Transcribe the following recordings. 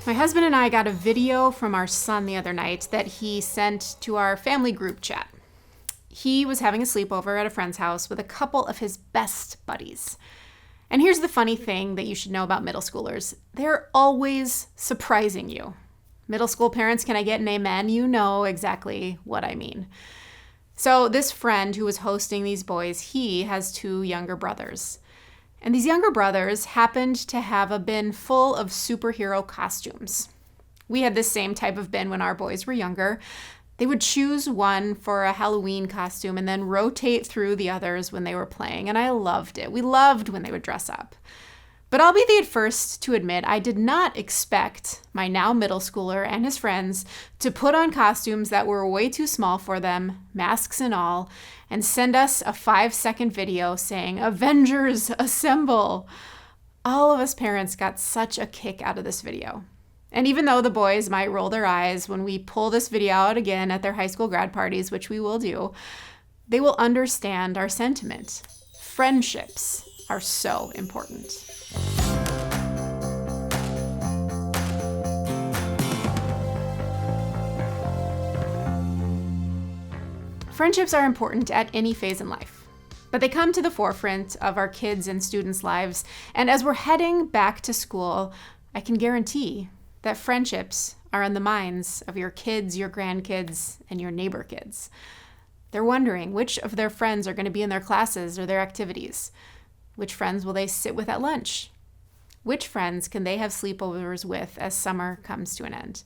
My husband and I got a video from our son the other night that he sent to our family group chat. He was having a sleepover at a friend's house with a couple of his best buddies. And here's the funny thing that you should know about middle schoolers. They're always surprising you. Middle school parents, can I get an amen? You know exactly what I mean. So this friend who was hosting these boys, he has two younger brothers. And these younger brothers happened to have a bin full of superhero costumes. We had this same type of bin when our boys were younger. They would choose one for a Halloween costume and then rotate through the others when they were playing, and I loved it. We loved when they would dress up. But I'll be the first to admit I did not expect my now middle schooler and his friends to put on costumes that were way too small for them, masks and all, and send us a 5-second video saying, "Avengers, assemble!" All of us parents got such a kick out of this video. And even though the boys might roll their eyes when we pull this video out again at their high school grad parties, which we will do, they will understand our sentiment. Friendships are so important. Friendships are important at any phase in life, but they come to the forefront of our kids' and students' lives. And as we're heading back to school, I can guarantee that friendships are on the minds of your kids, your grandkids, and your neighbor kids. They're wondering which of their friends are going to be in their classes or their activities. Which friends will they sit with at lunch? Which friends can they have sleepovers with as summer comes to an end?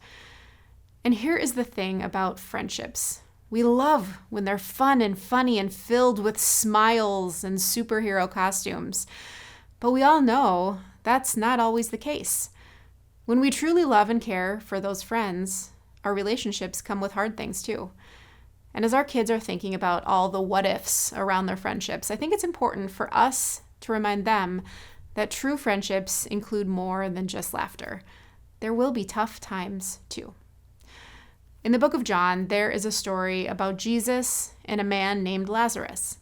And here is the thing about friendships. We love when they're fun and funny and filled with smiles and superhero costumes. But we all know that's not always the case. When we truly love and care for those friends, our relationships come with hard things too. And as our kids are thinking about all the what ifs around their friendships, I think it's important for us to remind them that true friendships include more than just laughter. There will be tough times too. In the book of John, there is a story about Jesus and a man named Lazarus.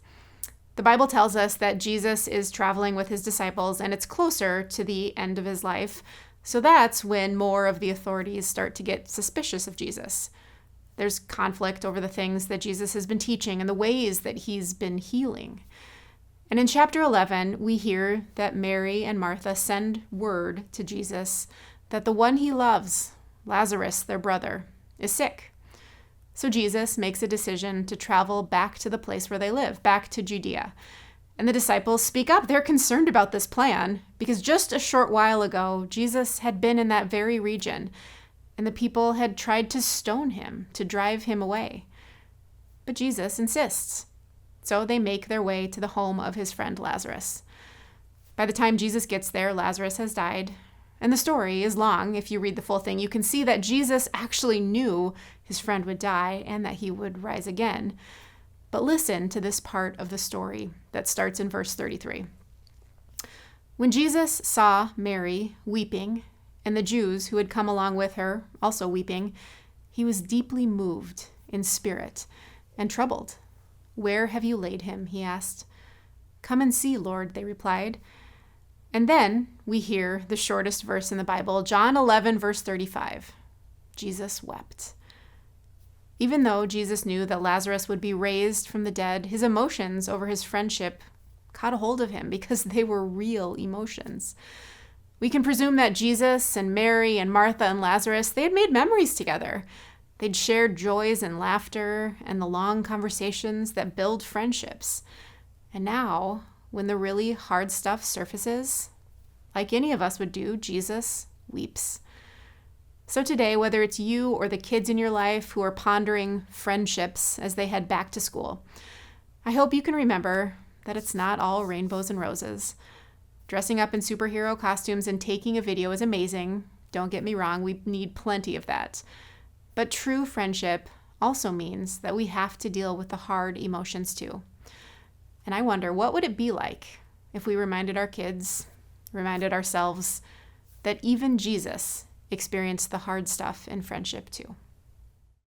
The Bible tells us that Jesus is traveling with his disciples, and it's closer to the end of his life. So that's when more of the authorities start to get suspicious of Jesus. There's conflict over the things that Jesus has been teaching and the ways that he's been healing. And in chapter 11, we hear that Mary and Martha send word to Jesus that the one he loves, Lazarus, their brother, is sick. So Jesus makes a decision to travel back to the place where they live, back to Judea. And the disciples speak up. They're concerned about this plan because just a short while ago, Jesus had been in that very region, and the people had tried to stone him, to drive him away. But Jesus insists. So they make their way to the home of his friend Lazarus. By the time Jesus gets there, Lazarus has died. And the story is long. If you read the full thing, you can see that Jesus actually knew his friend would die and that he would rise again. But listen to this part of the story that starts in verse 33. When Jesus saw Mary weeping and the Jews who had come along with her also weeping, he was deeply moved in spirit and troubled. "Where have you laid him?" he asked. "Come and see, Lord," they replied. And then we hear the shortest verse in the Bible, John 11, verse 35. Jesus wept. Even though Jesus knew that Lazarus would be raised from the dead, his emotions over his friendship caught a hold of him because they were real emotions. We can presume that Jesus and Mary and Martha and Lazarus, they had made memories together. They'd shared joys and laughter and the long conversations that build friendships. And now, when the really hard stuff surfaces, like any of us would do, Jesus weeps. So today, whether it's you or the kids in your life who are pondering friendships as they head back to school, I hope you can remember that it's not all rainbows and roses. Dressing up in superhero costumes and taking a video is amazing. Don't get me wrong, we need plenty of that. But true friendship also means that we have to deal with the hard emotions too. And I wonder, what would it be like if we reminded our kids, reminded ourselves, that even Jesus experienced the hard stuff in friendship too?